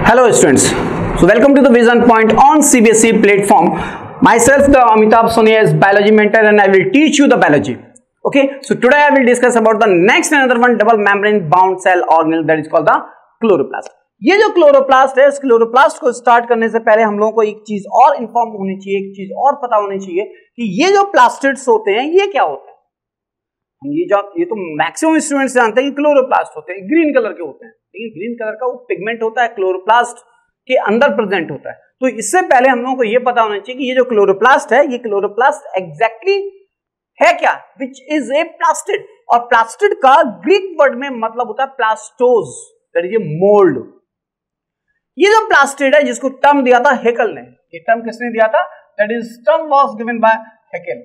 Hello students, so welcome to the Vision Point on CBSE platform. Myself the Amitabh Sonia is biology mentor and I will teach you the biology. Okay, so today I will discuss about the next another one double membrane bound cell organelle that is called the chloroplast. ये जो chloroplast है, इस chloroplast को start करने से पहले हम लोगों को एक चीज और इन्फॉर्म होनी चाहिए, एक चीज और पता होनी चाहिए कि ये जो प्लास्टिड्स होते हैं ये क्या होते हैं। हम ये तो मैक्सिमम स्टूडेंट्स जानते हैं कि क्लोरोप्लास्ट होते हैं, ग्रीन कलर के होते हैं, लेकिन ग्रीन कलर का वो पिगमेंट होता है क्लोरोप्लास्ट के अंदर प्रेजेंट होता है। तो इससे पहले हम लोगों को ये पता होना चाहिए कि ये जो क्लोरोप्लास्ट है, ये क्लोरोप्लास्ट एग्जैक्टली है क्या, विच इज ए प्लास्टिड। और प्लास्टिड का ग्रीक वर्ड में मतलब होता है प्लास्टोज, दैट इज ए मोल्ड। ये जो प्लास्टिड है जिसको टर्म दिया था हेकल ने, ये टर्म किसने दिया था, that is term was given by Haeckel.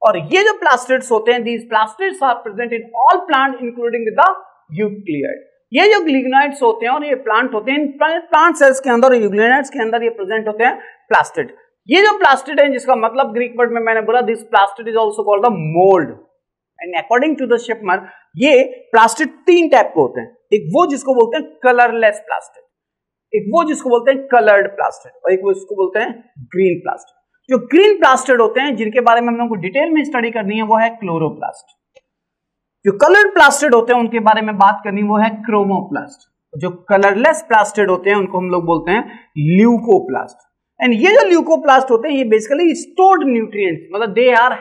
और ये जो प्लास्टिड्स होते हैं, these plastids are present in all plant including the euglenoid. ये जो ग्लिग्नोइड्स होते हैं और ये प्लांट होते हैं, प्लांट सेल्स के अंदर यूक्लियोइड्स के अंदर ये प्रेजेंट होते हैं प्लास्टिड। ये जो प्लास्टिड है जिसका मतलब ग्रीक वर्ड में मैंने बोला this plastid is also called the mould. And according to the Schimper ये प्लास्टिड तीन टाइप के होते हैं, एक वो जिसको बोलते हैं कलरलेस प्लास्टिड, एक वो जिसको बोलते हैं कलर्ड प्लास्टिड और एक वो जिसको बोलते हैं ग्रीन प्लास्टिड। जो ग्रीन प्लास्टिड होते हैं जिनके बारे में हम लोगों को डिटेल में स्टडी करनी है वो है क्लोरोप्लास्ट। जो कलर्ड प्लास्टिड होते हैं उनके बारे में बात करनी वो है क्रोमोप्लास्ट। जो कलरलेस प्लास्टिड होते हैं उनको हम लोग बोलते हैं ल्यूकोप्लास्ट। एंड ये जो ल्यूकोप्लास्ट होते हैं ये बेसिकली स्टोर्ड न्यूट्रिएंट्स, मतलब they are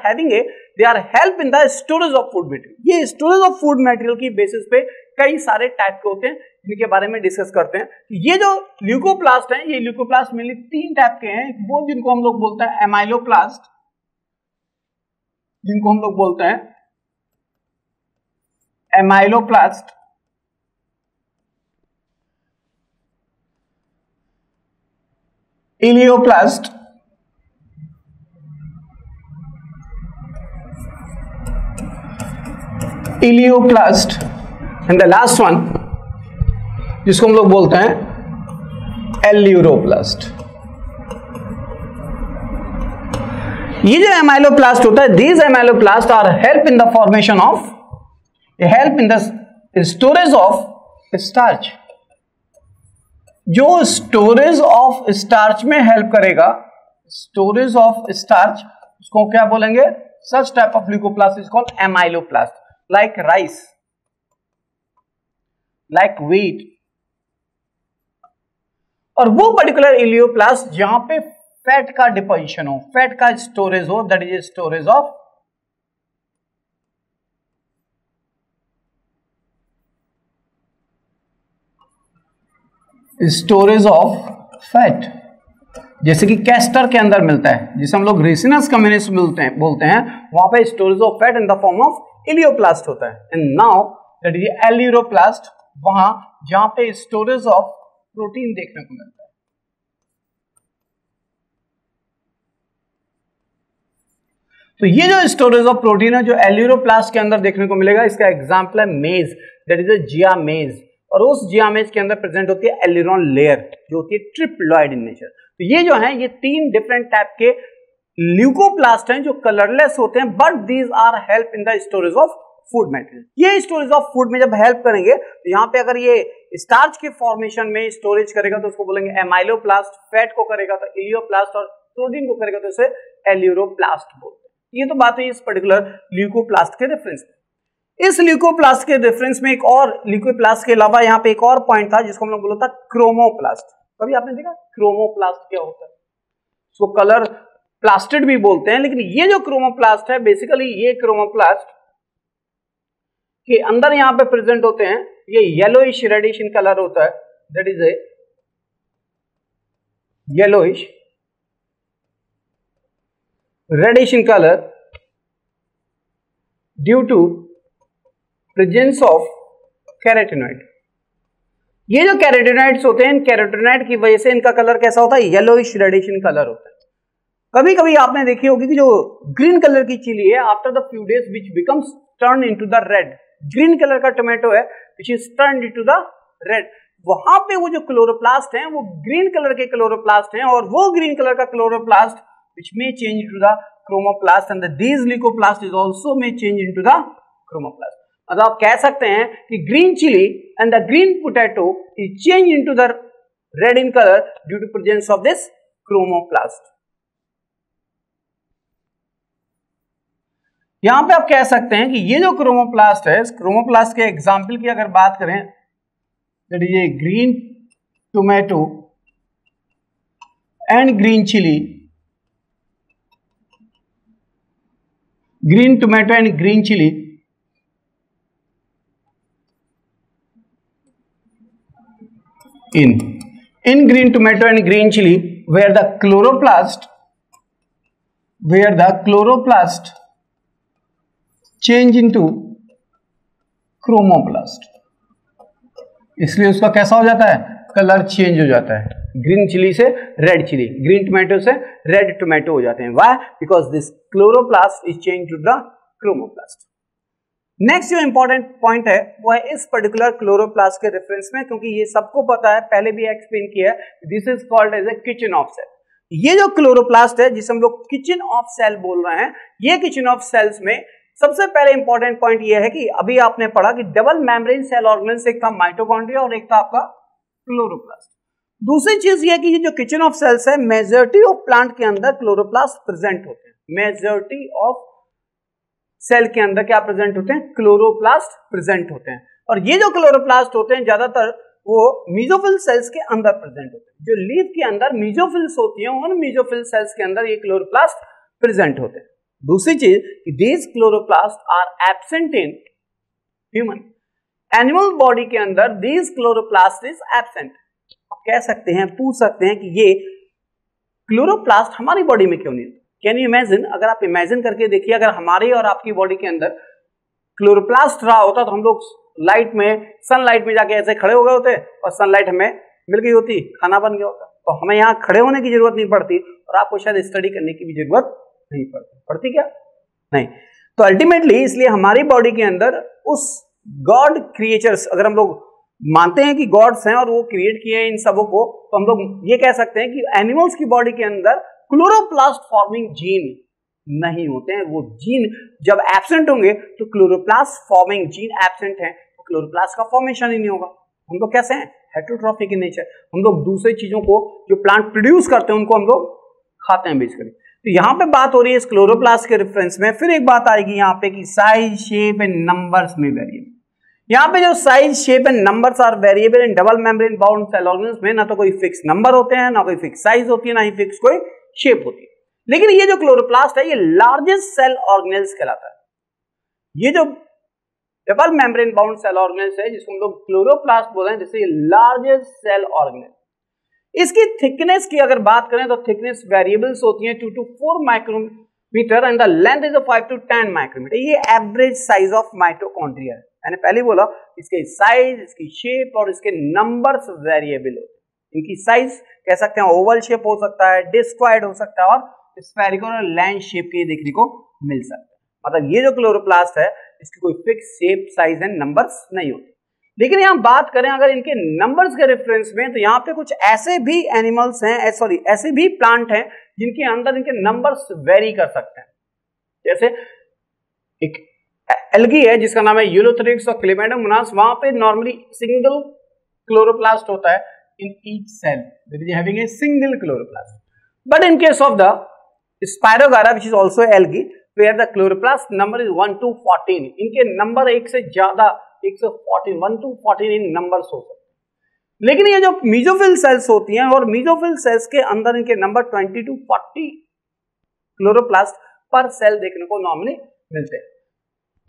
help in the storage of food material. ये स्टोरेज ऑफ फूड मटेरियल की बेसिस पे कई सारे टाइप के होते हैं जिनके बारे में डिस्कस करते हैं। ये जो ल्यूकोप्लास्ट हैं, ये ल्यूकोप्लास्ट मेनली तीन टाइप के हैं। वो जिनको हम लोग बोलते हैं एमाइलोप्लास्ट, जिनको हम लोग बोलते हैं amyloplast, elaioplast, elaioplast and the last one जिसको हम लोग बोलते हैं एल्यूरोप्लास्ट। ये जो एमाइलोप्लास्ट होता है, these amyloplast are help in the formation of, help in the storage of starch. जो स्टोरेज ऑफ स्टार्च में हेल्प करेगा, स्टोरेज ऑफ स्टार्च, उसको क्या बोलेंगे, such type of leucoplast is called amyloplast, like rice, like wheat. और वो particular elaioplast जहां पे फैट का डिपोजिशन हो, फैट का स्टोरेज हो, that is storage of fat. जैसे कि कैस्टर के अंदर मिलता है, जिसे हम लोग रेसिनस कम्युनिस बोलते हैं, वहां पे storage of fat in the form of elaioplast होता है। And now that is aleuroplast, वहां जहां पे स्टोरेज ऑफ प्रोटीन देखने को मिलता है। तो ये जो स्टोरेज ऑफ प्रोटीन है जो एल्यूरोप्लास्ट के अंदर देखने को मिलेगा, इसका एग्जांपल है मेज, दैट इज अ जियामेज। और उस जियामेज के अंदर प्रेजेंट होती है एल्यूरोन लेयर जो होती है ट्रिप्लॉइड इन नेचर। तो ये जो है ये तीन डिफरेंट टाइप के ल्यूकोप्लास्ट हैं जो कलरलेस होते हैं, but these are help in the storage of food material. ये स्टोरेज ऑफ फूड में जब हेल्प करेंगे तो यहाँ पे अगर ये स्टार्च के फॉर्मेशन में स्टोरेज करेगा तो उसको बोलेंगे एमाइलोप्लास्ट, फैट को करेगा तो इलियोप्लास्ट और प्रोटीन को करेगा तो इसे एल्यूरोप्लास्ट बोलते हैं। ये तो बात है इस पर्टिकुलर ल्यूकोप्लास्ट के रेफरेंस में। इस ल्यूकोप्लास्ट के रेफरेंस में एक और ल्यूकोप्लास्ट के अलावा यहाँ पे एक और पॉइंट था जिसको हम लोग बोला था क्रोमोप्लास्ट। कभी आपने देखा क्रोमोप्लास्ट क्या होता है? इसको कलर प्लास्टिड भी बोलते हैं, लेकिन ये जो क्रोमोप्लास्ट है बेसिकली ये क्रोमोप्लास्ट के अंदर यहाँ पे प्रेजेंट होते हैं, ये येलोइश रेडिश इन कलर होता है, that is a yellowish reddish in colour due to presence of carotenoid. ये जो कैरोटीनॉइड्स होते हैं, इन कैरोटीनॉइड की वजह से इनका कलर कैसा होता है, येलोइश रेडिश इन कलर होता है। कभी कभी आपने देखी होगी कि जो ग्रीन कलर की चिली है, after the few days which becomes turn into the red, green colour का टोमेटो है which is turn into the red, वहां पे वो जो क्लोरोप्लास्ट हैं वो ग्रीन कलर के क्लोरोप्लास्ट हैं, और वो ग्रीन कलर का chloroplast which may change into the chromoplast and these leucoplast is also may change into the chromoplast. मतलब आप कह सकते हैं कि green chilli and the green potato is change into the red in color due to presence of this chromoplast. यहां पे आप कह सकते हैं कि ये जो क्रोमोप्लास्ट है, इस क्रोमोप्लास्ट के एग्जाम्पल की अगर बात करें, ये green tomato and green chilli, green tomato and green chili in green tomato and green chili where the chloroplast change into chromoplast, इसलिए उसका कैसा हो जाता है, कलर चेंज हो जाता है, ग्रीन चिली से रेड चिली, ग्रीन टोमेटो से रेड टोमेटो हो जाते हैं। Why? Because this chloroplast is change to the chromoplast. Next जो इंपॉर्टेंट पॉइंट है वो है इस पर्टिकुलर क्लोरोप्लास्ट के रेफरेंस में, क्योंकि ये सबको पता है, पहले भी एक्सप्लेन किया है, this is called as a kitchen of cell. ये जो क्लोरोप्लास्ट है जिसे हम लोग किचन ऑफ सेल बोल रहे हैं, ये किचन ऑफ सेल्स में सबसे पहले इंपॉर्टेंट पॉइंट ये है कि अभी आपने पढ़ा कि डबल मेम्ब्रेन सेल ऑर्गेनेल्स, एक था माइटोकॉन्ड्रिया और एक था आपका क्लोरोप्लास्ट। दूसरी चीज ये कि ये जो किचन ऑफ सेल्स है, मेजॉरिटी ऑफ प्लांट के अंदर क्लोरोप्लास्ट प्रेजेंट होते हैं, मेजॉरिटी ऑफ सेल के अंदर क्या प्रेजेंट होते हैं, क्लोरोप्लास्ट प्रेजेंट होते हैं। और ये जो क्लोरोप्लास्ट होते हैं ज्यादातर वो मेसोफिल सेल्स के अंदर प्रेजेंट होते हैं, जो लीफ के अंदर मेसोफिल्स होती हैं, उन मेसोफिल सेल्स के अंदर ये क्लोरोप्लास्ट प्रेजेंट होते हैं। दूसरी चीज कि these chloroplast are absent in human, animal body के अंदर दीज क्लोरोप्लास्ट इज एब्सेंट। आप कह सकते हैं, पूछ सकते हैं कि ये क्लोरोप्लास्ट हमारी बॉडी में क्यों नहीं? Can you imagine? अगर आप इमेजिन करके देखिए, अगर हमारी और आपकी बॉडी के अंदर क्लोरोप्लास्ट रहा होता तो हम लोग लाइट में, सनलाइट में जाके ऐसे खड़े हो गए होते और सनलाइट हमें मिल गई होती, खाना बन गया होता, तो हमें यहाँ खड़े होने की जरूरत नहीं पड़ती और आपको शायद स्टडी करने की भी जरूरत नहीं पड़ती क्या? नहीं। तो अल्टीमेटली इसलिए हमारी बॉडी के अंदर उस गॉड क्रिएचर्स, अगर हम लोग मानते हैं कि गॉड्स हैं और वो क्रिएट किए हैं इन सबों को, तो हम लोग ये कह सकते हैं कि एनिमल्स की बॉडी के अंदर क्लोरोप्लास्ट फॉर्मिंग जीन नहीं होते हैं। वो जीन जब एब्सेंट होंगे तो क्लोरोप्लास्ट फॉर्मिंग जीन एब्सेंट है, तो क्लोरोप्लास्ट का फॉर्मेशन ही नहीं होगा। हम लोग कैसे हैं? Heterotrophic in nature. हम लोग दूसरी चीजों को जो प्लांट प्रोड्यूस करते हैं उनको हम लोग खाते हैं बेसिकली। तो यहाँ पे बात हो रही है इस क्लोरोप्लास्ट के रेफरेंस में। फिर एक बात आएगी यहाँ पे कि साइज, शेप एंड नंबर्स में वेरिएबल। यहाँ पे जो size, shape and numbers are variable in double membrane bound cell organelles में ना तो कोई फिक्स नंबर होते हैं, ना कोई फिक्स साइज होती है, ना ही फिक्स कोई शेप होती है। लेकिन ये जो क्लोरोप्लास्ट है ये लार्जेस्ट सेल ऑर्गेनेल्स कहलाता है। ये जो double membrane bound cell organelles है जिसको हम लोग क्लोरोप्लास्ट बोल रहे हैं, जैसे लार्जेस्ट सेल ऑर्गेनेल। इसकी थिकनेस की अगर बात करें तो थिकनेस वेरिएबल्स होती हैं 2 to 4 micrometre and the length is 5 to 10 micrometre. ये एवरेज साइज ऑफ माइटोकॉन्ड्रिया है। मैंने पहले बोला इसके साइज, इसकी शेप और इसके नंबर्स वेरिएबल होते हैं। इनकी साइज कह सकते हैं ओवल शेप हो सकता है, डिस्क्वायड हो सकता है और स्फेरिकल और लैंड शेप के देखने को मिल सकता है। मतलब ये जो क्लोरोप्लास्ट है इसकी कोई fix shape, size and numbers नहीं होते। लेकिन यहां बात करें अगर इनके नंबर्स के रेफरेंस में, तो यहाँ पे कुछ ऐसे भी एनिमल्स हैं, सॉरी ऐसे भी प्लांट हैं जिनके अंदर इनके नंबर्स वेरी कर सकते हैं। जैसे एक एल्गी है जिसका नाम है यूलोथेरिक्स और क्लेमेडोमोनास। वहां पे नॉर्मली सिंगल क्लोरोप्लास्ट होता है in each cell, that is having a single chloroplast. But in case of the spirogyra which is also algae where the chloroplast number is 1 to 14, इनके नंबर एक से ज्यादा 114, 1 to 14 इन नंबर्स हो सकते हैं। लेकिन ये जो मेसोफिल सेल्स होती हैं और मेसोफिल सेल्स के अंदर इनके नंबर 20 to 40 क्लोरोप्लास्ट पर सेल देखने को नॉर्मली मिलते हैं।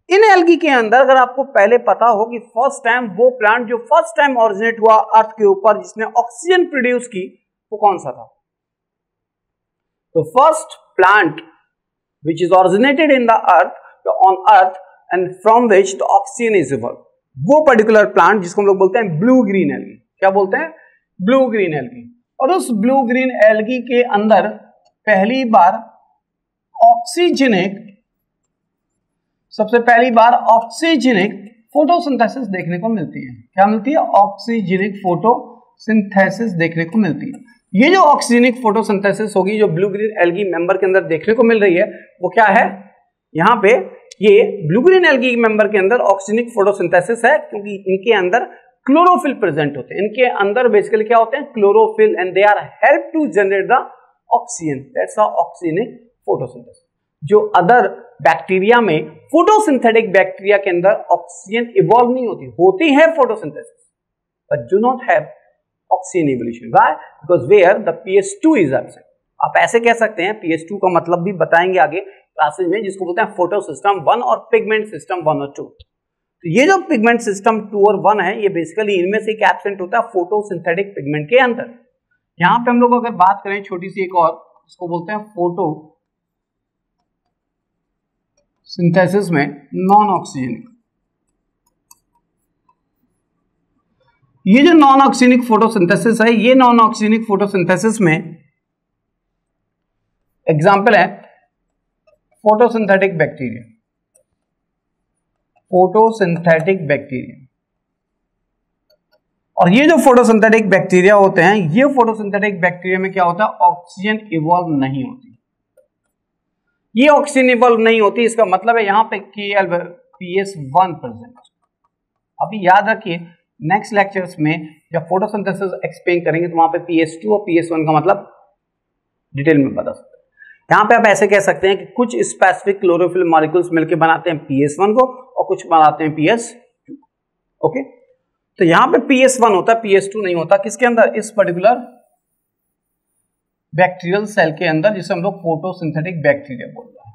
इन एल्गी के अंदर अगर आपको पहले पता हो कि फर्स्ट टाइम वो प्लांट जो फर्स्ट टाइम ओरिजिनेट हुआ अर्थ के ऊपर जिसने ऑक्सीजन प्रोड्यूस की, वो कौन सा था? तो first plant which is originated in the earth, on earth and from which the oxygen is evolved, वो पर्टिकुलर प्लांट जिसको हम लोग बोलते हैं ब्लू ग्रीन एल्गी। क्या बोलते हैं? Blue green algae. और उस ब्लू ग्रीन एल्गी के अंदर पहली बार सबसे पहली बार ऑक्सीजेनिक फोटोसिंथेसिस देखने को मिलती है। क्या मिलती है? ऑक्सीजेनिक फोटोसिंथेसिस देखने को मिलती है। ये जो ऑक्सीजेनिक फोटोसिंथेसिस होगी जो ब्लू ग्रीन एल्गी मेंबर के अंदर देखने को मिल रही है, वो क्या है? यहाँ पे ये ब्लू ग्रीन एल्गी मेंबर के अंदर ऑक्सीजेनिक फोटोसिंथेसिस है, क्योंकि इनके अंदर क्लोरोफिल प्रेजेंट होते हैं। इनके अंदर बेसिकली क्या होते हैं, chlorophyll, and they are help to generate the oxygen, that's oxygen photosynthesis. जो अदर बैक्टीरिया में, फोटोसिंथेटिक बैक्टीरिया के अंदर ऑक्सीजन इवॉल्व नहीं होती, होती है photosynthesis but do not have oxygen evolution. Why? Because where the pH2 is absent. आप ऐसे कह सकते हैं, pH2 का मतलब भी बताएंगे आगे क्लासेज में, जिसको बोलते हैं फोटो सिस्टम 1 और पिगमेंट सिस्टम 1 और 2। तो ये जो पिगमेंट सिस्टम 2 और 1 है, ये बेसिकली इनमें से एक एब्सेंट होता है फोटोसिंथेटिक पिगमेंट के अंदर। यहां पे हम लोग अगर बात करें छोटी सी एक और, इसको बोलते हैं फोटो सिंथेसिस में नॉन ऑक्सीजनिक। ये जो नॉन ऑक्सीजनिक फोटोसिंथेसिस है, ये नॉन ऑक्सीजनिक फोटोसिंथेसिस में एग्जांपल है फोटोसिंथेटिक बैक्टीरिया, फोटोसिंथेटिक बैक्टीरिया। और ये जो फोटोसिंथेटिक बैक्टीरिया होते हैं, ये फोटोसिंथेटिक बैक्टीरिया में क्या होता है, ऑक्सीजन इवॉल्व नहीं होती। ये ऑक्सीजन इवॉल्व नहीं होती, इसका मतलब है यहां पे pH1 प्रेजेंट। अभी याद रखिए, नेक्स्ट लेक्चर्स में जब फोटोसिंथेसिस एक्सप्लेन करेंगे तो वहां पे pH2 और pH1 का मतलब डिटेल में बता सकते हैं। यहां पे आप ऐसे कह सकते हैं कि कुछ स्पेसिफिक क्लोरोफिल मॉलिक्यूल्स मिलकर बनाते हैं pH1 को और कुछ बनाते हैं pH2। ओके, तो यहां पे pH1 होता है, pH2 नहीं होता। किसके अंदर? इस पर्टिकुलर बैक्टीरियल सेल के अंदर, जिसे हम लोग फोटोसिंथेटिक बैक्टीरिया बोल रहे हैं।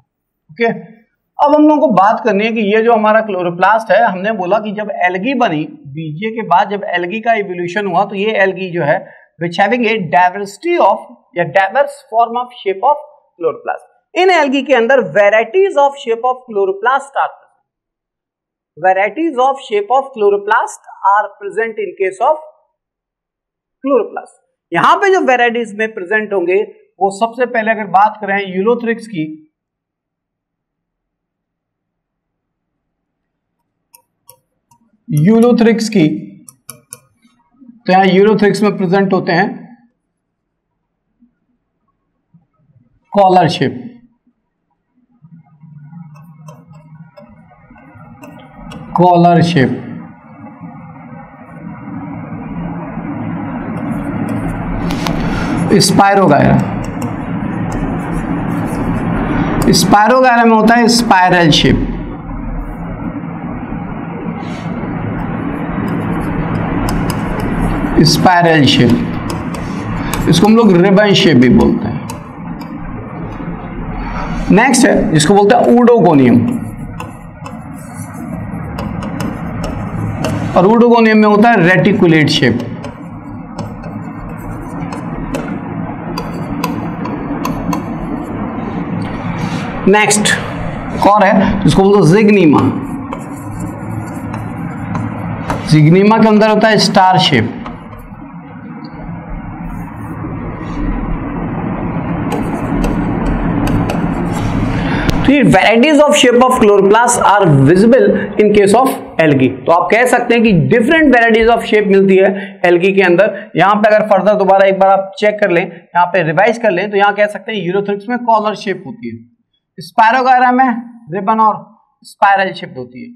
ओके, अब हम लोगों को बात करनी है कि ये जो हमारा क्लोरोप्लास्ट है, हमने बोला कि जब एल्गी बनी बीजीए के बाद, जब एल्गी का इवोल्यूशन हुआ, तो ये एल्गी जो है which having a diversity of या diverse form of shape of chloroplast. इन एल्गी के अंदर varieties of shape of chloroplast are present. Varieties of shape of chloroplast are present in case of chloroplast. यहां पे जो varieties में present होंगे, वो सबसे पहले अगर बात करें यूलोथ्रिक्स की, यूलोथ्रिक्स की, तो यहां यूलोथ्रिक्स में प्रेजेंट होते हैं collar shape, collar shape. Spirogyra, spirogyra में होता है स्पाइरल शेप। स्पाइरल शेप, इसको हम लोग रिबन शेप भी बोलते हैं। नेक्स्ट है जिसको बोलते हैं ऊडोगोनियम, और ऊडोगोनियम में होता है रेटिकुलेट शेप। नेक्स्ट और है जिसको बोलते हैं जिग्नीमा, जिग्नीमा के अंदर होता है star shape. Varieties of shape of chloroplast are visible in case of algae. तो आप कह सकते हैं कि डिफरेंट वेराइटीज ऑफ शेप मिलती है एल्गी के अंदर। यहां पे अगर फर्दर दोबारा एक बार आप चेक कर लें, यहां पे रिवाइज कर लें, तो यहां कह सकते हैं यूलोथ्रिक्स में कॉलर शेप होती है, स्पायरोगायरा में रिबन और स्पाइरल शेप होती है,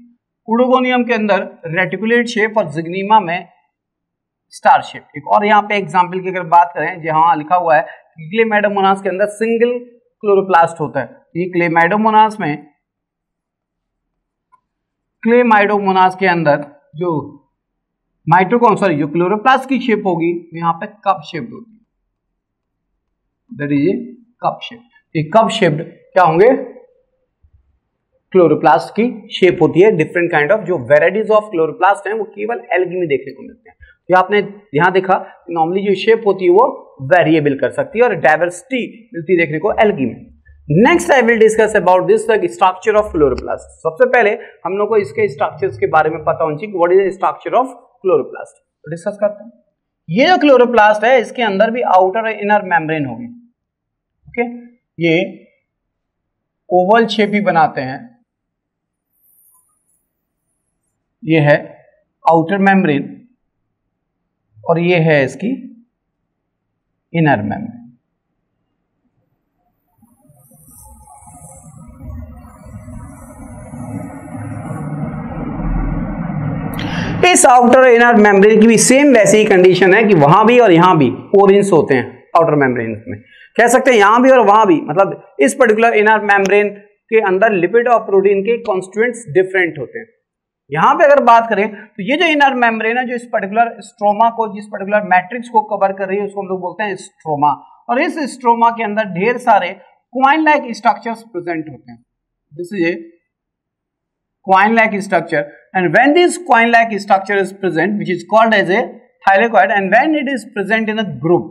ऊडोगोनियम के अंदर रेटिकुलेट शेप और जिग्नीमा में स्टार शेप। एक और यहाँ पे एग्जाम्पल की अगर बात करें, जहां लिखा हुआ है क्लेमाइडोमोनास के अंदर सिंगल क्लोरोप्लास्ट होता है। ये क्लेमाइडोमोनास में, क्लेमाइडोमोनास के अंदर जो माइटोकॉन्ड्रिया, सॉरी, जो क्लोरोप्लास्ट की शेप होगी यहाँ पे कप शेप होती है, that is A cup shape. ये कप शेप्ड क्या होंगे, क्लोरोप्लास्ट की शेप होती है। डिफरेंट काइंड ऑफ जो वेराइटीज ऑफ क्लोरोप्लास्ट हैं वो केवल एल्गी में देखने को मिलते हैं। तो आपने यहाँ देखा नॉर्मली जो शेप होती है वो वेरिएबल कर सकती है और डाइवर्सिटी मिलती देखने को एल्गी में। Next I will discuss about this the structure of chloroplast. सबसे पहले हम लोग को इसके स्ट्रक्चर्स के बारे में पता होना चाहिए, what is the structure of chloroplast. तो डिस्कस करते हैं। ये जो क्लोरोप्लास्ट है, इसके अंदर भी आउटर और इनर मेम्ब्रेन होगी। ओके, ये ओवल शेप ही बनाते हैं। ये है आउटर मेम्ब्रेन और ये है इसकी इनर मेम्ब्रेन। इस आउटर इनर मेम्ब्रेन की भी सेम वैसी ही कंडीशन है कि वहां भी और यहां भी पोरिन्स होते हैं आउटर मेम्ब्रेन में, कह सकते हैं यहां भी और वहां भी, मतलब इस पर्टिकुलर इनर मेम्ब्रेन के अंदर लिपिड और प्रोटीन के कॉन्स्टिट्यूएंट्स डिफरेंट होते हैं। यहां पे अगर बात करें तो ये जो इनर मेम्ब्रेन है जो इस पर्टिकुलर स्ट्रोमा को, जिस पर्टिकुलर मैट्रिक्स को कवर कर रही है उसको हम लोग बोलते हैं स्ट्रोमा, और इस स्ट्रोमा के अंदर ढेर सारे क्वाइन लाइक स्ट्रक्चर्स प्रेजेंट होते हैं। This is A coin like structure, and when this coin like structure is present, which is called as a thylakoid, and when it is present in a group,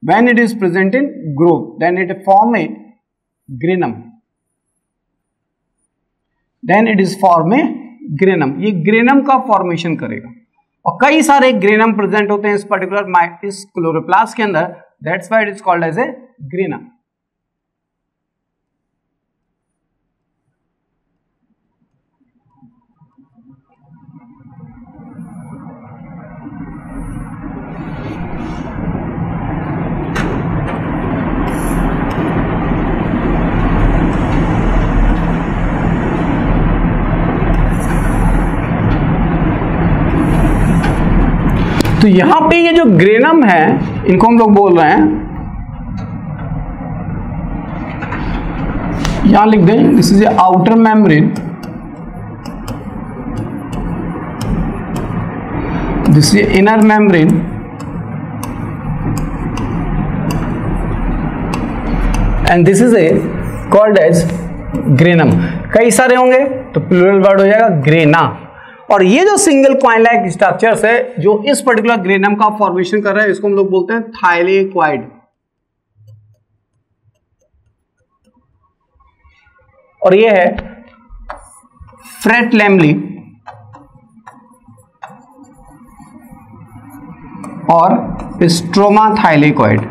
when it is present in group, then it form a granum, then it is form a granum, ये granum का formation करेगा, और कई सारे granum present होते हैं इस particular इस क्लोरोप्लास्ट के अंदर, that's why it is called as a granum. तो यहां पे ये जो ग्रेनम है इनको हम लोग बोल रहे हैं, यहां लिख दें this is a outer membrane, this is inner membrane, and this is a called as granum. कई सारे होंगे तो प्लूरल वर्ड हो जाएगा ग्रेना, और ये जो सिंगल क्वाइन लाइक स्ट्रक्चर्स है जो इस पर्टिकुलर ग्रेनम का फॉर्मेशन कर रहा है इसको हम लोग बोलते हैं थाइलेक्वाइड, और ये है फ्रेट लैमली और स्ट्रोमा थाइलेक्वाइड,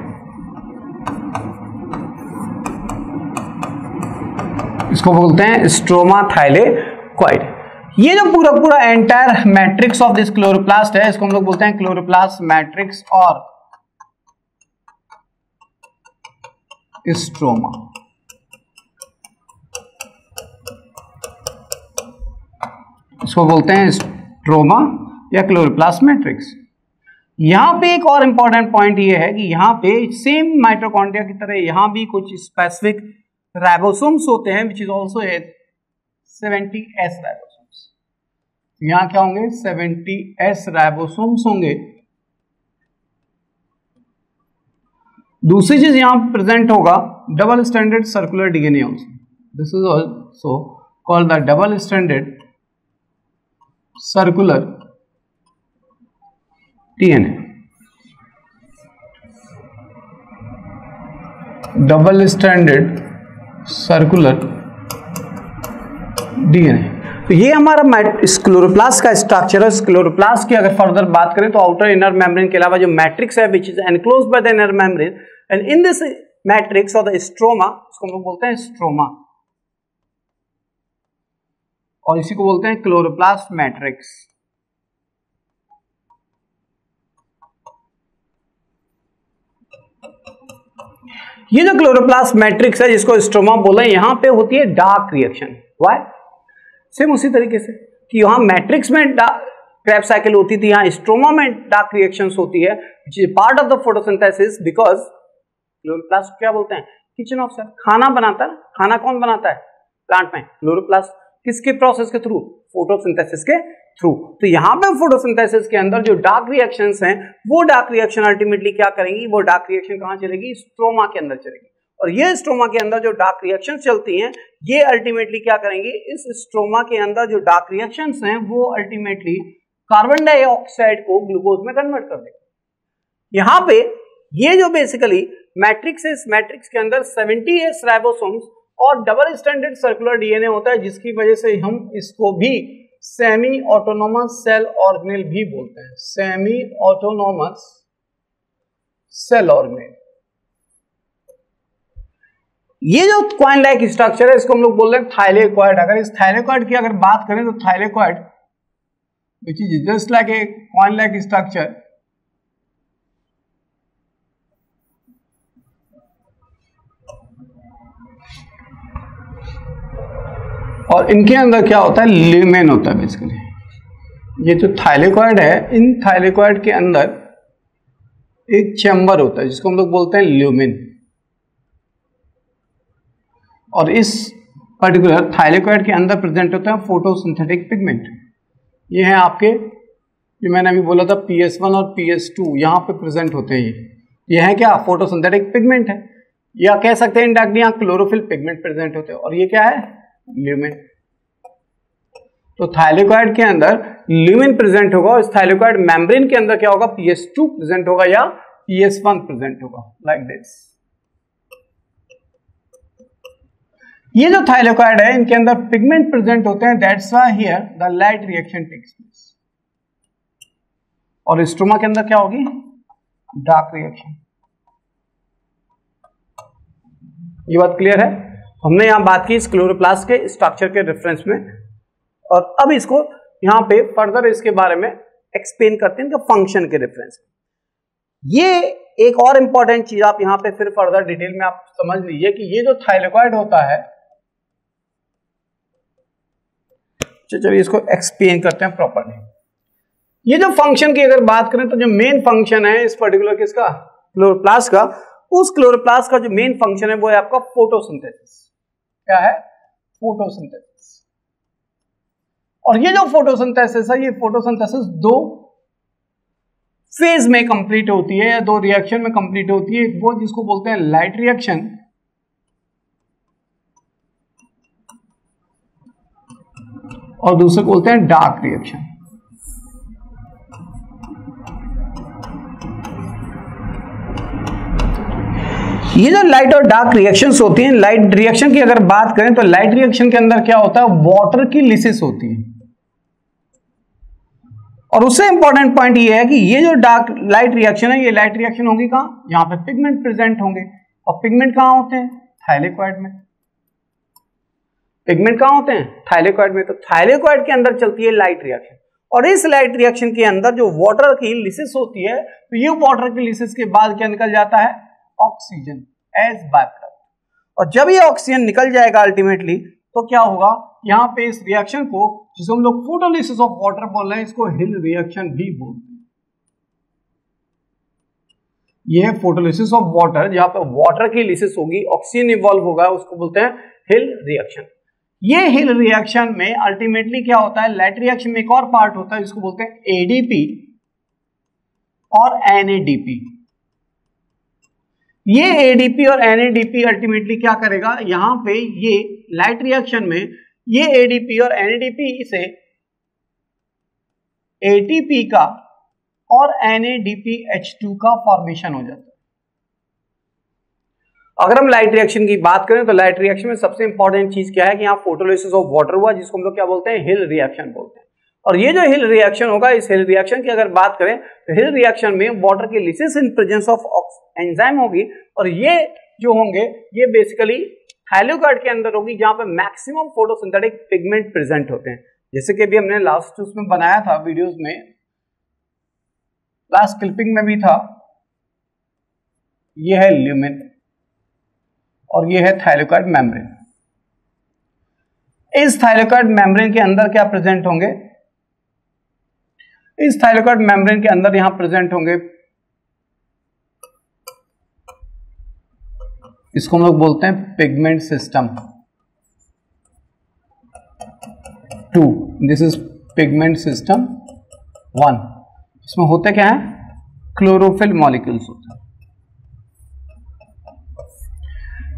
इसको बोलते हैं स्ट्रोमा थाइलेक्वाइड। ये जो पूरा entire matrix of this chloroplast है इसको हम लोग बोलते हैं क्लोरोप्लास्ट मैट्रिक्स और स्ट्रोमा। इसको बोलते हैं स्ट्रोमा या क्लोरोप्लास्ट मैट्रिक्स। यहां पे एक और इंपॉर्टेंट पॉइंट ये है कि यहां पे सेम माइटोकॉन्ड्रिया की तरह यहां भी कुछ स्पेसिफिक राइबोसोम्स होते हैं which is also 70S ribosomes. यहां क्या होंगे 70S राइबोसोम्स होंगे। दूसरी चीज यहां प्रेजेंट होगा double standard circular DNA also, this is also called the double standard circular DNA, double standard circular DNA. तो ये हमारा क्लोरोप्लास्ट का स्ट्रक्चर है। क्लोरोप्लास्ट की अगर फर्दर बात करें तो आउटर इनर मेम्ब्रेन के अलावा जो मैट्रिक्स है which is enclosed by the inner membrane, and in this matrix और द स्ट्रोमा, इसको हम लोग बोलते हैं स्ट्रोमा, और इसी को बोलते हैं क्लोरोप्लास्ट मैट्रिक्स। ये जो क्लोरोप्लास्ट मैट्रिक्स है जिसको स्ट्रोमा बोला है, यहां पे होती है डार्क रिएक्शन। व्हाई? सेम उसी तरीके से कि यहां मैट्रिक्स में क्रेब्स साइकिल होती थी, यहां स्ट्रोमा में डार्क रिएक्शंस होती है which is part of the photosynthesis, because chloroplast क्या बोलते हैं किचन ऑफ सेल, खाना बनाता है। खाना कौन बनाता है प्लांट में? क्लोरोप्लास्ट। किसके प्रोसेस के थ्रू? फोटोसिंथेसिस के थ्रू। तो यहां पे फोटोसिंथेसिस के अंदर जो डार्क रिएक्शंस हैं वो डार्क रिएक्शन अल्टीमेटली क्या करेंगी, वो डार्क रिएक्शन कहां चलेगी? स्ट्रोमा के अंदर चलेगी। और ये स्ट्रोमा के अंदर जो डार्क रिएक्शंस चलती हैं ये अल्टीमेटली क्या करेंगी, इस स्ट्रोमा के अंदर जो डार्क रिएक्शंस हैं वो अल्टीमेटली कार्बन डाइऑक्साइड को ग्लूकोज में कन्वर्ट कर देंगे। यहां पे ये जो बेसिकली मैट्रिक्स है, इस मैट्रिक्स के अंदर 70S राइबोसोम्स और डबल स्टैंडर्ड सर्कुलर डीएनए होता है, जिसकी वजह से हम इसको भी सेमी ऑटोनोमस सेल ऑर्गेनेल भी बोलते हैं। Semi autonomous cell organelle. ये जो क्वाइन लाइक स्ट्रक्चर है इसको हम लोग बोल रहे हैं थाइलेक्वाइड। अगर इस थाइलेक्वाइड की अगर बात करें तो thylakoid which is just like a coin like structure, और इनके अंदर क्या होता है, ल्यूमेन होता है बेसिकली। ये जो थाइलेकॉइड है, इन थाइलेकॉइड के अंदर एक चैम्बर होता है जिसको हम लोग बोलते हैं ल्यूमेन। और इस पर्टिकुलर थाइलेकॉइड के अंदर प्रेजेंट होता है फोटोसिंथेटिक पिगमेंट। ये है आपके, जो मैंने अभी बोला था PS1 और PS2, यहाँ पे प्रेजेंट होते हैं। ये है क्या, फोटोसिंथेटिक पिगमेंट है, या कह सकते हैं इंडायरेक्टली यहाँ क्लोरोफिल पिगमेंट प्रेजेंट होते हैं। और ये क्या है, ल्यूमेन। तो थाइलेकॉइड के अंदर ल्यूमेन प्रेजेंट होगा और इस थाइलेकॉइड मेम्ब्रेन के अंदर क्या होगा, PS2 प्रेजेंट होगा या PS1 प्रेजेंट होगा, लाइक दिस। ये जो थाइलेकॉइड है, इनके अंदर पिगमेंट प्रेजेंट होते हैं, that's why here the light reaction takes place. और स्ट्रोमा के अंदर क्या होगी, डार्क रिएक्शन। ये बात क्लियर है। हमने यहां बात की इस क्लोरोप्लास्ट के स्ट्रक्चर के रेफरेंस में, और अब इसको यहां पे फर्दर इसके बारे में एक्सप्लेन करते हैं इनका फंक्शन के रेफरेंस में। ये एक और इंपॉर्टेंट चीज आप यहां पे फिर फर्दर डिटेल में आप समझ लीजिए कि ये जो थाइलेकॉइड होता है, चलिए इसको एक्सप्लेन करते हैं प्रॉपर्ली। ये जो फंक्शन की अगर बात करें तो जो मेन फंक्शन है इस पर्टिकुलर किसका, क्लोरोप्लास्ट का, उस क्लोरोप्लास्ट का जो मेन फंक्शन है वो है आपका फोटोसिंथेसिस। क्या है, फोटोसिंथेसिस। और ये जो फोटोसिंथेसिस है, ये फोटोसिंथेसिस दो फेज में कंप्लीट होती है या दो रिएक्शन में कंप्लीट होती है। वो जिसको बोलते हैं लाइट रिएक्शन, और दूसरे को बोलते हैं डार्क रिएक्शन। ये जो लाइट और डार्क रिएक्शंस होती हैं, लाइट रिएक्शन की अगर बात करें तो लाइट रिएक्शन के अंदर क्या होता है, वाटर की लिसिस होती है। और उससे इंपॉर्टेंट पॉइंट ये है कि ये जो डार्क लाइट रिएक्शन है, ये लाइट रिएक्शन होगी कहां, यहां पे पिगमेंट प्रेजेंट होंगे। और पिगमेंट कहां होते हैं, थाइलेकॉइड में। पिगमेंट कहां होते हैं, थाइलेकॉइड में। तो थाइलेकॉइड के अंदर चलती है लाइट रिएक्शन, और इस लाइट रिएक्शन के अंदर जो वाटर की लिसिस होती है, तो ये वाटर की लिसिस के बाद क्या निकल जाता है, ऑक्सीजन एज बाय प्रोडक्ट। और जब ये ऑक्सीजन निकल जाएगा अल्टीमेटली, तो क्या होगा, यहां पे इस रिएक्शन को, जिसे हम लोग फोटोलिसिस ऑफ वाटर बोल रहे हैं, इसको हिल रिएक्शन भी बोलते हैं। ये है फोटोलिसिस ऑफ वाटर, जहां पे वाटर की लिसिस होगी, ऑक्सीजन इवॉल्व होगा, उसको बोलते हैं हिल रिएक्शन। ये हिल रिएक्शन में अल्टीमेटली क्या होता है, लाइट रिएक्शन में एक और पार्ट होता है जिसको बोलते हैं ADP और NADP। ये ADP और NADP अल्टीमेटली क्या करेगा, यहां पे ये लाइट रिएक्शन में ये ADP और NADP से ATP का और NADPH2 का फॉर्मेशन हो जाता है। अगर हम लाइट रिएक्शन की बात करें तो लाइट रिएक्शन में सबसे इंपॉर्टेंट चीज क्या है कि यहाँ फोटोलिसिस ऑफ वाटर हुआ, जिसको हम लोग क्या बोलते हैं, हिल रिएक्शन बोलते हैं। और ये जो हिल रिएक्शन होगा, इस हिल रिएक्शन की अगर बात करें तो हिल रिएक्शन में वाटर की lysis in presence of enzyme होगी, और ये जो होंगे ये बेसिकली थाइलेकॉइड के अंदर होगी, जहां पे मैक्सिमम फोटोसिंथेटिक पिगमेंट प्रेजेंट होते हैं। जैसे कि अभी हमने लास्ट उसमें बनाया था वीडियोस में, लास्ट क्लिपिंग में भी था, ये है ल्यूमेन और ये है थाइलेकॉइड मेम्ब्रेन। इस थाइलेकॉइड मेम्ब्रेन के अंदर क्या प्रेजेंट होंगे, इस थाइलेकॉइड मेम्ब्रेन के अंदर यहां प्रेजेंट होंगे, इसको हम लोग बोलते हैं pigment system 2। This is pigment system 1। इसमें होते क्या है, क्लोरोफिल मॉलिक्यूल्स होते हैं।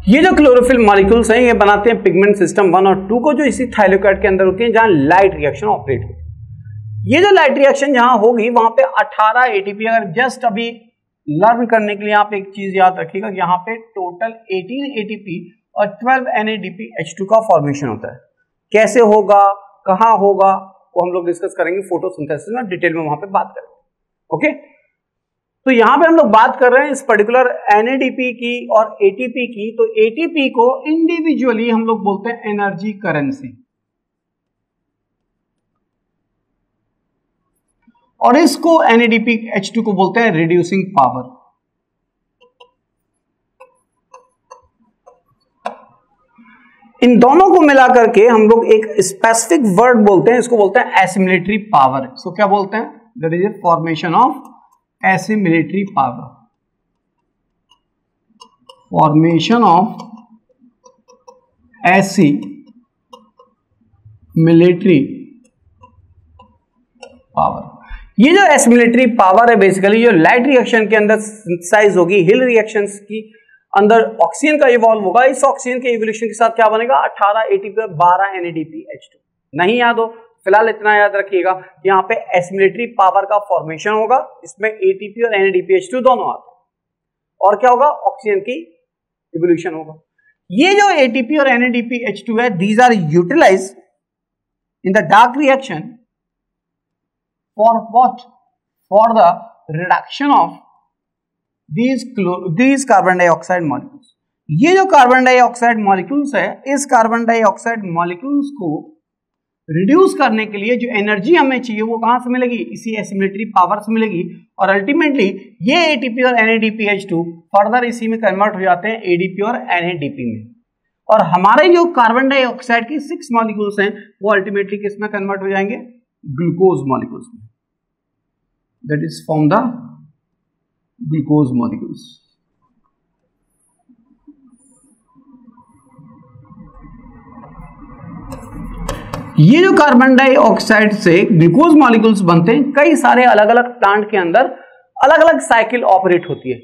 ये जो क्लोरोफिल मॉलिक्यूल्स हैं, ये बनाते हैं पिगमेंट सिस्टम 1 और 2 को, जो इसी थाइलेकॉइड के अंदर होती है, जहां लाइट रिएक्शन ऑपरेट होती है। ये जो लाइट रिएक्शन जहां होगी, वहां पे 18 ATP, अगर जस्ट अभी लर्न करने के लिए आप एक चीज याद रखिएगा, यहाँ पे टोटल 18 ATP और 12 NADPH2 का फॉर्मेशन होता है। कैसे होगा, कहां होगा, वो हम लोग डिस्कस करेंगे फोटोसिंथेसिस में, डिटेल में वहां पे बात करेंगे। ओके, तो यहां पे हम लोग बात कर रहे हैं इस पर्टिकुलर NADP की और ATP की। तो ATP को इंडिविजुअली हम लोग बोलते हैं एनर्जी करेंसी, और इसको NADPH2 को बोलते हैं रिड्यूसिंग पावर। इन दोनों को मिला करके हम लोग एक स्पेसिफिक वर्ड बोलते हैं, इसको बोलते हैं एसिमिलेटरी पावर। इसको क्या बोलते हैं? That is a formation of assimilatory power, formation of assimilatory power. ये जो एसिमिलेटरी पावर है बेसिकली जो लाइट रिएक्शन के अंदर सिंथेसाइज होगी, हिल रिएक्शंस की अंदर ऑक्सीजन का इवॉल्व होगा, इस ऑक्सीजन के इवोल्यूशन के साथ क्या बनेगा? 18 ATP और 12 NADPH2। नहीं याद हो, फिलहाल इतना याद रखिएगा, यहाँ पे एसिमिलेटरी पावर का फॉर्मेशन होगा, इसमें ATP और NADPH2 दोनों आते हैं, और क्या होगा? ऑक्सीजन की इवोल्यूशन होगा। ये जो ATP और NADPH2 है, these are utilise in the dark reaction for what? For the reduction of these carbon dioxide molecules. ये जो कार्बन डाइऑक्साइड मॉलिक्यूल्स है, इस कार्बन डाइऑक्साइड मॉलिक्यूल्स को रिड्यूस करने के लिए जो एनर्जी हमें चाहिए वो कहां से मिलेगी? इसी एसिमिलेटरी पावर से मिलेगी, और अल्टीमेटली ये ATP और NADPH2 फर्दर इसी में कन्वर्ट हो जाते हैं ADP और NADP में, और हमारे जो कार्बन डाइऑक्साइड की 6 मॉलिक्यूल्स हैं वो अल्टीमेटली किस में कन्वर्ट हो जाएंगे? ग्लूकोज मॉलिक्यूल्स में। That is from the glucose molecules. ये जो कार्बन डाइऑक्साइड से ग्लूकोज मॉलिक्यूल्स बनते हैं, कई सारे अलग अलग प्लांट के अंदर अलग अलग साइकिल ऑपरेट होती है,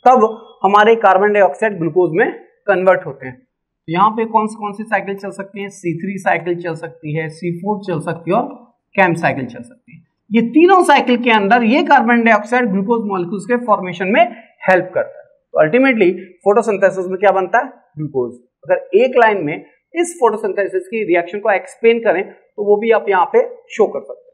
तब हमारे कार्बन डाइऑक्साइड ग्लूकोज में कन्वर्ट होते हैं। यहाँ पे कौन सी साइकिल चल सकती है? C3 साइकिल चल सकती है, C4 चल सकती है, और कैम साइकिल चल सकती है। ये तीनों साइकिल के अंदर ये कार्बन डाइऑक्साइड ग्लूकोज मॉलिक्यूल्स के फॉर्मेशन में हेल्प करता है। तो अल्टीमेटली फोटोसिंथेसिस में क्या बनता है? ग्लूकोज। अगर एक लाइन में इस फोटोसिंथेसिस की रिएक्शन को एक्सप्लेन करें तो वो भी आप यहां पे शो कर सकते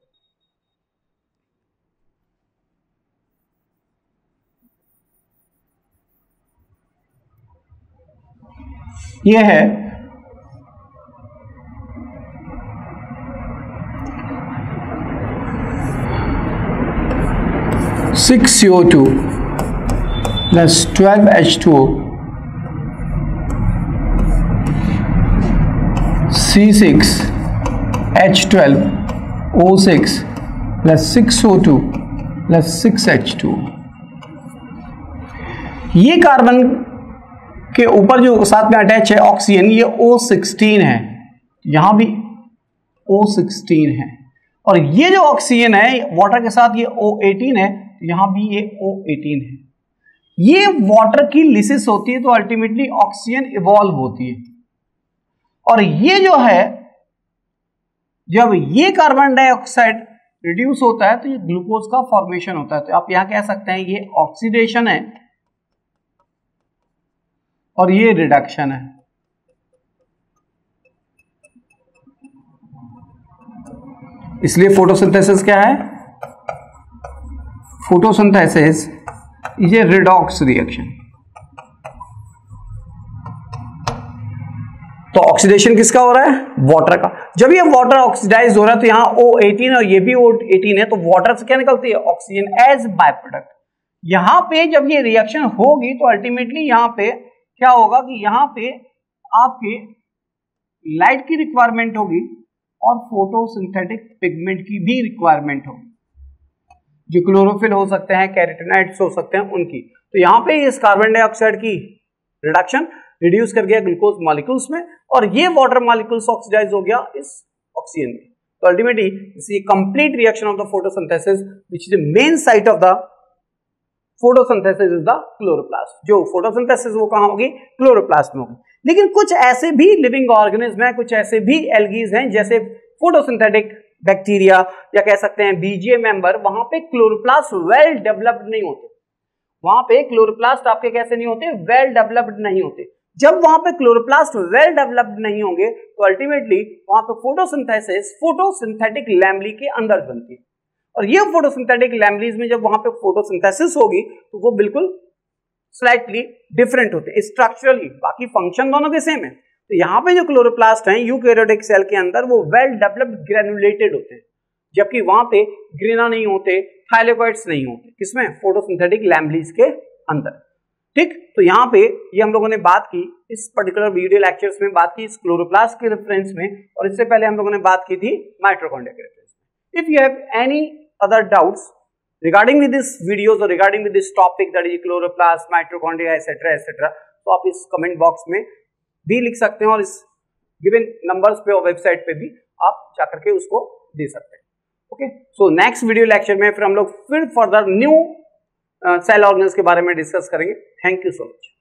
हैं। ये है CO2 plus 12H2O, C6H12O6 plus 6O2 plus 6H2O। ये कार्बन के ऊपर जो साथ में अटैच है ऑक्सीजन, ये O16 है, यहां भी O16 है, और ये जो ऑक्सीजन है वाटर के साथ ये O18 है, यहां भी ये O18 है। ये वाटर की लिसिस होती है तो अल्टीमेटली ऑक्सीजन इवॉल्व होती है, और ये जो है जब ये कार्बन डाइऑक्साइड रिड्यूस होता है तो ये ग्लूकोज का फॉर्मेशन होता है। तो आप यहां कह सकते हैं ये ऑक्सीडेशन है और ये रिडक्शन है। इसलिए फोटोसिंथेसिस क्या है? Photosynthesis is a redox reaction. तो ऑक्सीडेशन किसका हो रहा है? वाटर का। जब ये वाटर ऑक्सीडाइज हो रहा है तो यहाँ O18 और ये भी O18 है, तो वाटर से क्या निकलती है? Oxygen as by product. यहां पे जब ये रिएक्शन होगी तो अल्टीमेटली यहां पे क्या होगा कि यहां पे आपके लाइट की रिक्वायरमेंट होगी और फोटोसिंथेटिक पिगमेंट की भी रिक्वायरमेंट होगी, जो क्लोरोफिल हो सकते हैं, कैरोटीनॉइड्स हो सकते हैं, उनकी। तो यहाँ पे इस कार्बन डाइऑक्साइड की रिडक्शन रिड्यूस कर गया ग्लूकोज मॉलिक्यूल्स में, और ये वाटर मॉलिक्यूल्स ऑक्सीडाइज हो गया इस ऑक्सीजन में। तो ultimately this is complete reaction of the photosynthesis which is the main site of the photosynthesis is the chloroplast. जो फोटोसिंथेसिस वो कहां होगी? क्लोरोप्लास्ट में होगी। लेकिन कुछ ऐसे भी लिविंग ऑर्गेनिज्म हैं, कुछ ऐसे भी एल्गीज हैं जैसे फोटोसिंथेटिक बैक्टीरिया या कह सकते हैं बीजीए मेंबर, वहां पे क्लोरोप्लास्ट वेल डेवलप्ड नहीं होते। वहां पे क्लोरोप्लास्ट आपके कैसे नहीं होते? वेल डेवलप्ड नहीं होते। जब वहां पे क्लोरोप्लास्ट वेल डेवलप्ड नहीं होंगे तो अल्टीमेटली वहां पे फोटोसिंथेसिस फोटोसिंथेटिक लैमेली के अंदर बनती है, और ये फोटोसिंथेटिक लैमेलीज में जब वहां पे फोटोसिंथेसिस होगी तो वो बिल्कुल स्लाइटली डिफरेंट होते हैं स्ट्रक्चरली, बाकी फंक्शन दोनों के सेम है। तो यहाँ पे जो क्लोरोप्लास्ट हैं यूकैरियोटिक सेल के अंदर वो वेल डेवलप्ड ग्रेनुलेटेड होते हैं, जबकि वहां पे ग्रेना नहीं होते, थाइलेकोइड्स नहीं होते। किसमें? फोटोसिंथेटिक लैमेलीज के अंदर। ठीक। तो यहाँ पे ये हम लोगों ने बात की इस पर्टिकुलर वीडियो लेक्चर्स में, बात की इस क्लोरोप्लास्ट के रेफरेंस में, और इससे पहले हम लोगों ने बात की थी माइटोकॉन्ड्रिया के रेफरेंस में। If you have any other doubts regarding with this videos और regarding with this topic that is chloroplast, mitochondria etcetera etcetera, तो आप इस कमेंट बॉक्स में भी लिख सकते हैं और इस गिवन नंबर्स पे और वेबसाइट पे भी आप जाकर के उसको दे सकते हैं। Okay, so next video lecture में फिर हम लोग फिर फर्दर न्यू सेल ऑर्गन्स के बारे में डिस्कस करेंगे। Thank you so much.